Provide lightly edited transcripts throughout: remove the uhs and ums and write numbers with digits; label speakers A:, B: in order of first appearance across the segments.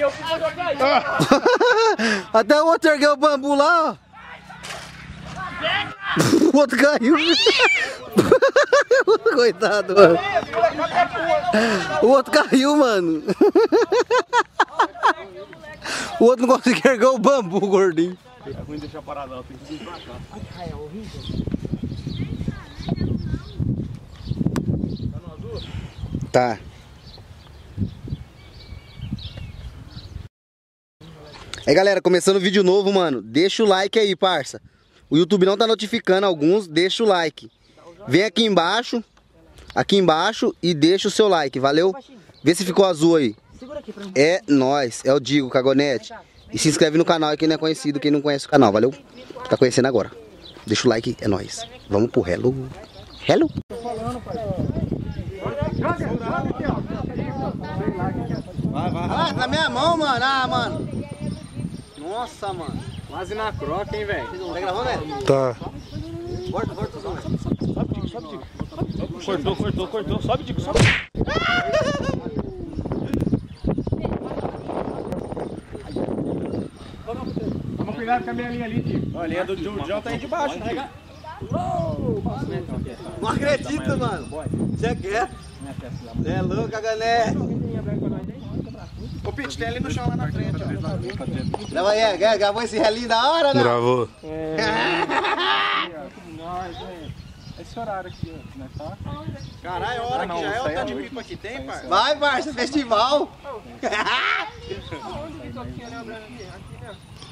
A: eu que vou jogar aí.
B: Até o outro ergueu o bambu lá, ó. O outro caiu. Coitado, mano. O outro caiu, mano. O outro não conseguiu erguer o bambu, gordinho.
C: É ruim deixar parado, tem que vir pra cá.
A: Ai, é horrível.
C: Tá no azul?
B: Tá. Aí galera, começando o vídeo novo, mano. Deixa o like aí, parça. O YouTube não tá notificando alguns, deixa o like. Vem aqui embaixo e deixa o seu like, valeu? Vê se ficou azul aí. É nóis, é o Digo Cagonete. E se inscreve no canal aí quem não é conhecido, quem não conhece o canal, valeu? Tá conhecendo agora. Deixa o like, é nóis. Vamos pro Hello. Hello. Vai, tá minha mão, mano. Ah, mano. Nossa, mano.
C: Quase na croca, hein, velho?
B: Tá gravando, né?
D: Tá.
B: Corta o zoom.
C: Sobe, Digo. Cortou. Sobe, Digo, sobe. Toma cuidado com a minha linha ali, Digo. A linha do João tá aí de baixo, né?
B: Não acredito, mano. Você é quieto. Você é louco, Cagonete.
C: Ô, Pete, tem ali no chão lá na frente, ó.
B: Leva aí, gravou esse relinho da hora, né?
D: Gravou.
C: Esse horário aqui, ó. Né, tá? Caralho, a hora que já é o tanto de pipa que tem, parça.
B: Vai, parça, festival.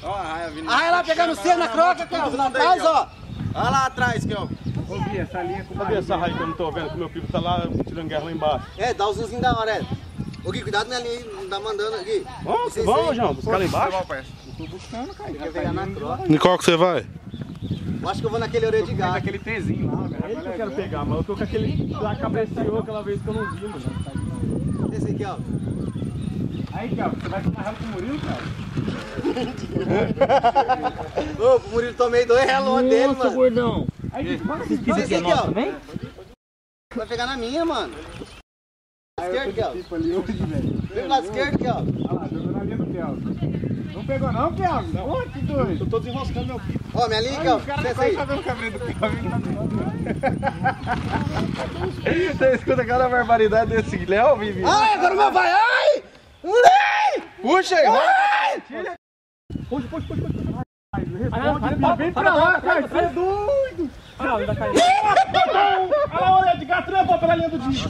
C: Ó, a raia vindo.
B: Ah, lá pegando cena na croca, Kelvin, lá atrás, ó.
C: Olha lá atrás, Kelvin. Ô, Gui, essa linha com cadê essa raia que eu não tô vendo? Que meu pipo tá lá tirando guerra lá embaixo.
B: É, dá o zoomzinho da hora, é. Ô, Gui, cuidado na linha, não tá mandando aqui.
C: Vamos, João, buscar lá embaixo?
B: Eu tô buscando, cara. Quer pegar na croca.
D: Em qual que você vai?
B: Eu acho que eu vou naquele orelha de gato.
C: Aquele Tzinho lá, velho. É ele que eu quero pegar, mas eu tô com aquele lá cabeceou aquela vez que eu não vi, mano.
B: Esse aqui, ó.
C: Aí, Kelvin, você vai amarrar com o Murilo, cara?
B: Ô, o Murilo tomei 2 relões dele, mano.
A: Gordão.
C: Aí,
B: Esse aqui, ó. Vai pegar na minha, mano. Esquerdo, Kelvin. Vem pro lado esquerdo, Kelvin.
C: Olha lá, jogou na linha do Kelvin. Não pegou não, Kelvin? Ô, que doido. Eu tô desenroscando meu pipo.
B: Ó, minha linha, Kelvin. Desce aí.
C: Tá vendo o cabelo do Kelvin? Você escuta aquela barbaridade desse Léo, Vivi?
B: Ai, agora o meu vai. Ai!
C: Puxa aí!
A: Ai,
C: Responde, vem pra lá, cara, você é doido!
A: olha lá, ainda caiu.
C: Olha lá, olha de gato, levou pela linha do dia.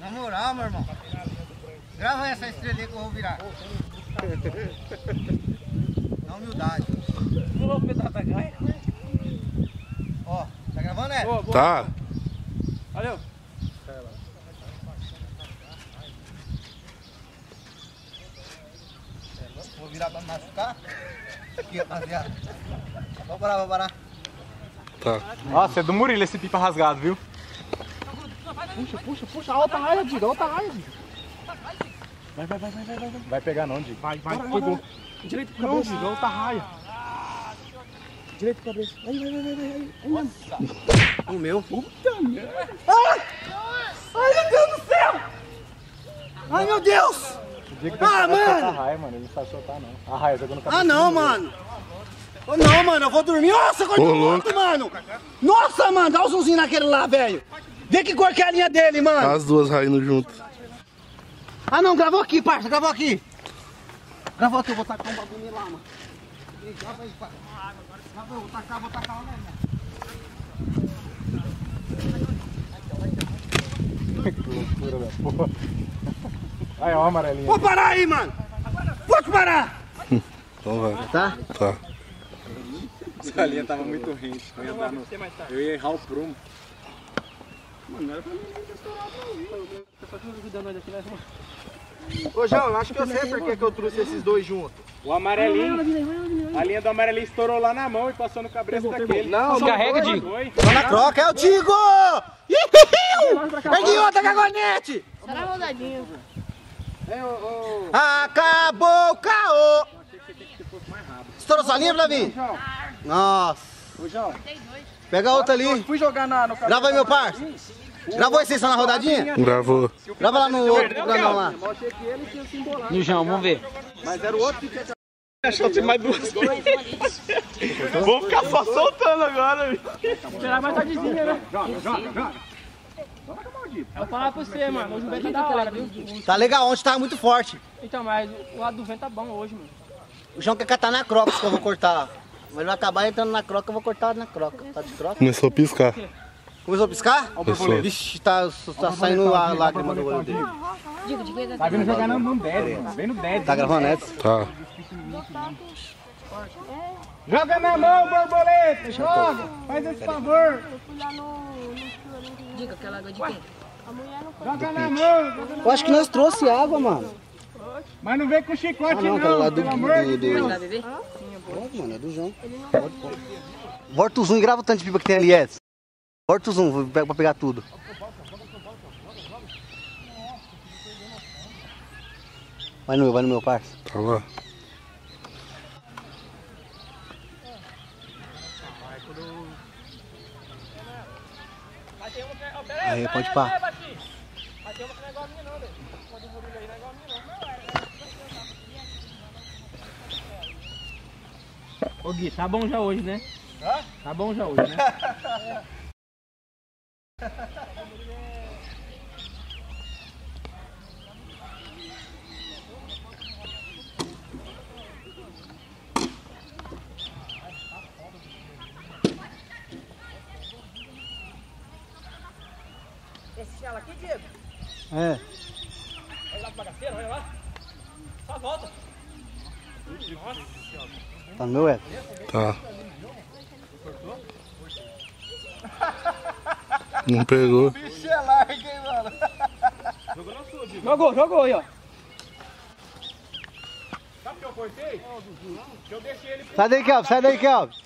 B: Na moral, meu irmão. Grava essa estrelinha que eu vou virar. Na humildade.
A: Não vou pedaço da gaia.
B: Ó, tá gravando, né?
D: Tá.
A: Valeu.
B: Vou virar pra me machucar. Aqui, rapaziada. Vou parar.
D: Tá.
C: Nossa, é do Murilo esse pipa rasgado, viu?
A: Puxa, a outra raia, Digo,
C: Vai. Vai pegar não, Digo. Vai, pegou.
A: Direito pro cabeça.
C: Digo, outra raia.
A: Direito pro cabeça. Aí.
B: O meu.
A: Ai, meu Deus do céu!
B: Ai, meu Deus!
C: Ah,
B: mano!
C: A raia, mano, ele não sabe soltar não. A raia jogou no cabelo.
B: Ah, não, mano! Oh, não, mano, eu vou dormir. Nossa, cor do
D: louco.
B: outro, mano! Nossa, mano, dá um zoomzinho naquele lá, velho! Vê que cor que é a linha dele, mano!
D: As duas raindo junto.
B: Ah, não, gravou aqui, parça, gravou aqui! Gravou aqui, eu vou tacar um bagulho lá, mano. Grava aí, parça. Gravou, vou tacar lá, né?
C: Que loucura da porra. Aí, ó, amarelinho.
B: Vou parar aí, mano! Pode parar!
D: Então vai.
B: Tá?
D: Tá.
C: Essa linha tava muito rente. Eu ia errar o prumo.
B: Ô, João, eu acho que eu sei porque que eu trouxe esses dois juntos.
C: O amarelinho, a linha do amarelinho estourou lá na mão e passou no cabresto daquele.
B: Não,
A: Carrega, Digo.
B: Tô na troca, é o Tigo! Peguei outra cagonete!
E: Será rodadinho.
B: Acabou o caô! Estourou sua linha, Flavinho? Nossa!
C: Ô, João,
E: Tem dois.
B: Pega outra ali.
C: Fui jogar no
B: Grava aí, meu parça. Gravou esse só na rodadinha?
D: Gravou.
B: Grava lá no outro grandão lá.
A: No João, vamos ver.
C: Mas era o outro que tinha...
A: Achou que mais duas vezes. Vou ficar só soltando agora. Tirar mais tardezinha, né?
C: Joga.
A: Eu vou falar pra você, mano. Hoje o vento tá da hora, viu?
B: Tá legal, ontem tava muito forte.
A: Então, mas o lado do vento tá bom hoje, mano.
B: O João quer catar na croca que eu vou cortar. Mas ele vai acabar entrando na croca, eu vou cortar na croca. Tá de croca?
D: Começou a piscar.
B: Começou a piscar?
D: Começou.
B: Vixe, tá saindo a lágrima do olho dele.
C: Tá vindo jogar no dead, mano. Vem no dead.
B: Tá gravando essa?
D: Tá.
C: Joga na mão, borboleta. Joga. Faz esse favor.
E: Diga aquela água de quem?
C: Joga na mão.
B: Eu acho que nós trouxe água, mano.
C: Mas não vem com chicote,
B: Não, aquela lá do...
E: Vai beber?
B: Pode, mano, é do João. Pode. Volta o zoom e grava o tanto de pipa que tem ali, Edson. Volta o zoom, pra pegar tudo. Vai no meu parça.
D: Tá lá.
B: Aí, pode pá.
A: Ô Gui, tá bom já hoje, né? Tá bom já hoje, né? Esse chala aqui, Diego?
B: É.
A: Olha lá pro bagaceiro, olha lá. Só volta.
B: Tá no meu Edson.
D: Tá. Não pegou.
C: Bicho é larga, hein, mano.
A: Jogou aí, ó. Sabe o que eu cortei? Que eu deixei ele...
B: Sai daí, Kelvin, sai daí, Kelvin.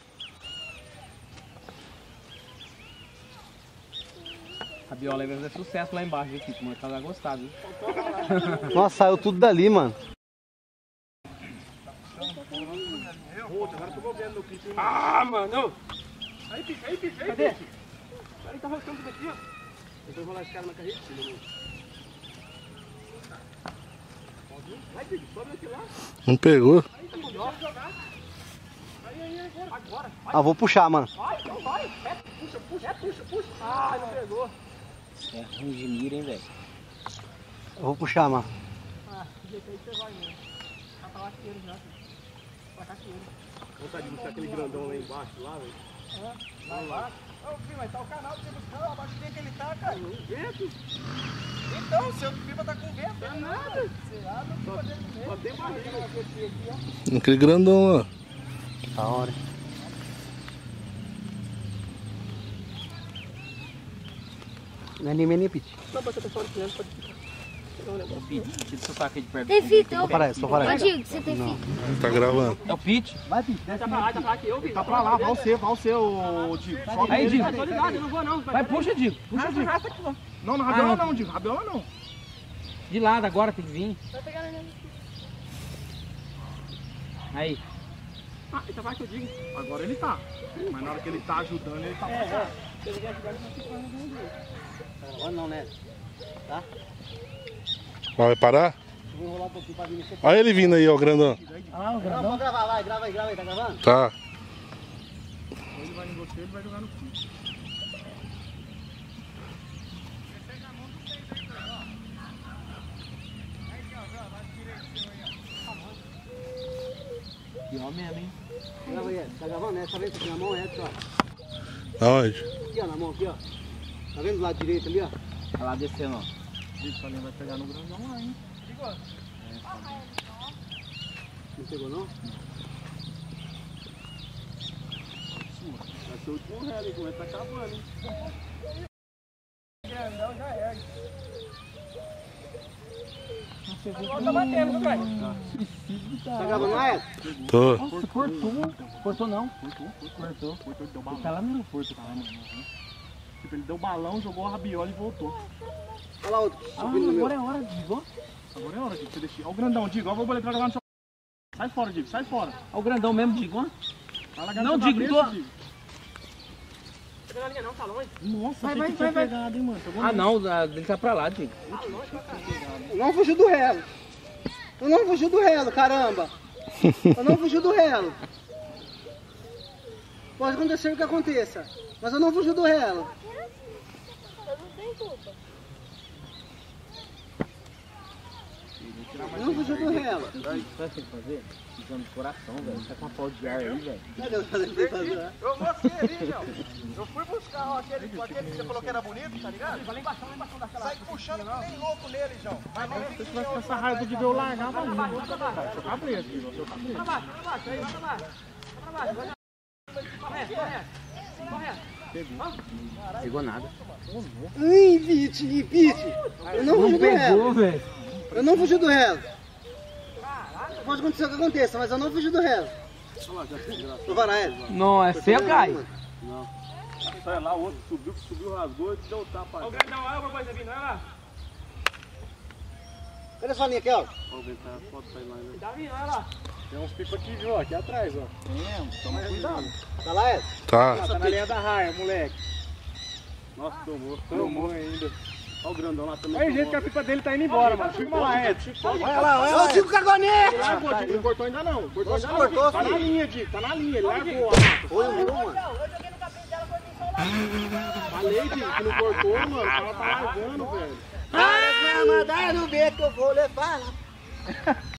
A: A Biola vai fazer sucesso lá embaixo, viu, Kiko? O mercado vai gostar, viu?
B: Nossa, saiu tudo dali, mano.
A: Ah, mano! Aí, bicho, cadê? Aí tá arrancando tudo aqui, ó. Eu vou rolar esse cara na carreira, filho. Vai, Bicho, sobe aqui lá.
D: Não pegou.
A: Aí, tá bom, joga. Aí, agora.
B: Ah, vou puxar, mano.
A: Vai, então vai. Puxa. Ah, não pegou. É ruim de mira, hein, velho?
B: Eu vou puxar, mano.
A: Ah, do jeito aí você vai mesmo. Tá pra laqueiro já, filho. Pra caqueiro. Vontade de buscar aquele grandão lá embaixo, lá, velho. Vai lá. Ô, filho, mas tá o canal pra você buscar lá abaixo que ele tá, cara. Vento? Então, seu pipa tá com vento. Não é nada. Você abre o pipa dele com vento. Só tem barriga aqui, ó.
D: Aquele grandão lá.
B: Da hora. Não é nem pit.
A: Não, você tá só olhando, pode ficar. O Pete, tira o sotaque aí de perto.
E: Tem fita,
B: Só parece, só parece.
E: Digo, você tem fita.
D: Tá gravando.
A: É o Pete?
C: Vai, Pete.
A: Tá pra lá, que eu, Pete.
C: Tá pra lá, vai o seu, Digo. Sobe
A: Aí,
C: ele,
A: Digo.
C: vai.
A: Tô ligado, eu não vou não. Vai, puxa, Digo. Puxa, Digo.
C: Não, na rabiola não, Digo. Rabiola não.
A: De lado agora tem que vir. Aí.
C: Ah, então vai que eu digo. Agora ele tá. Mas na hora que ele tá ajudando, ele tá passando.
B: Agora não, né? Tá?
D: Vai parar?
B: Vou enrolar um pouquinho pra vir nesse.
D: Olha ele vindo aí, ó, grandão.
A: Ah, o
B: Não,
A: grandão.
B: vou gravar, vai, grava aí, tá gravando?
D: Tá.
C: Ele vai em você, ele vai jogar no fim.
A: Pior mesmo, hein?
B: Grava aí, Edson. Tá gravando? Essa vez aqui na mão, Edson, ó.
D: Aonde?
B: Aqui, ó, na mão, aqui, ó. Tá vendo do lado direito ali, ó?
A: Olha lá descendo, ó.
C: Digo, ali vai pegar no grandão lá, hein?
B: Não pegou, não?
C: Vai ser o último ré ali, começa a tá acabando, hein? Grandão já é.
A: Agora tá batendo, viu, pai?
B: Tá gravando lá, Edson?
D: Tô.
A: Nossa, cortou. Cortou não. Cortou.
C: Ele deu balão.
A: Tá lá no aeroporto, tá lá, mano.
C: Tipo, ele deu balão, jogou a rabiola e voltou.
B: Olha lá outro.
A: Ah,
B: subindo no meu.
A: agora é hora, Digo.
C: Agora é hora, Digo, você deixar. Olha o grandão, Digo. Olha o borboleta vai jogar no seu... Sai fora, Digo, sai fora.
A: Olha o grandão mesmo, Digo.
C: Vai largar
A: Não,
C: no seu
A: Digo,
C: cabeça,
A: tô-
C: Digo.
A: na linha não, tá longe.
C: Nossa, vai pegado, hein, mano.
E: Ah, não, ele tá pra lá, Diego.
A: Não fugiu do relo. Eu não fugiu do relo, caramba. Eu não fugiu do relo. Pode acontecer o que aconteça, mas eu não fugiu do relo.
F: Eu não tenho culpa.
A: Eu não fugiu do relo.
E: Sabe o que tem que fazer? Usando o coração, velho. Tá com uma pau de ar aí, velho.
A: Cadê o que eu fazer?
C: Eu mostrei ali, João. Eu fui buscar ó, aquele que você falou que era bonito, tá ligado?
A: Vai lá embaixo daquela.
C: Sai puxando que nem louco nele, João. Mas não
G: Se tivesse com essa raiva de ver eu largar, vai indo. Seu cabreiro, filho. Seu cabreiro.
A: Pra baixo, aí, vai pra baixo. Vai pra baixo. Correto.
E: Pegou nada.
A: Ai, Pete. Eu não fugi do relo.
E: velho.
A: Eu não fugi do relo. Pode acontecer o que aconteça, mas eu não fugi do relo. Ô, Varael.
E: Não, é seu, Gai.
C: Sai lá, o outro subiu, rasgou e deu um tapa.
A: Ó, o grandão, olha o coisa vindo, olha lá.
B: Cadê sua linha aqui, ó?
C: Vamos ver, tá a foto sai lá, né?
A: Tá vindo, olha lá.
G: Tem uns pipos aqui, viu? Aqui atrás, ó.
C: Toma cuidado.
B: Tá lá, é?
D: Tá.
G: Tá na linha da raia, moleque.
C: Nossa, tomou.
G: Tomou ainda.
C: Olha o grandão lá também.
G: Olha o jeito que a pipa dele tá indo embora, mano. Filma lá, Ed.
B: Olha lá. Ô, Diego cagou nele!
G: Largou, Diego. Não cortou ainda não. Cortou ainda não.
B: cortou,
G: Tá na
B: filho.
G: linha, Diego. Tá na linha. Ele largou, ó.
B: Foi um mano.
G: Falei, Diego, que não cortou, mano. O cara tá largando, velho.
B: Para, mandar no beco que eu vou levar lá.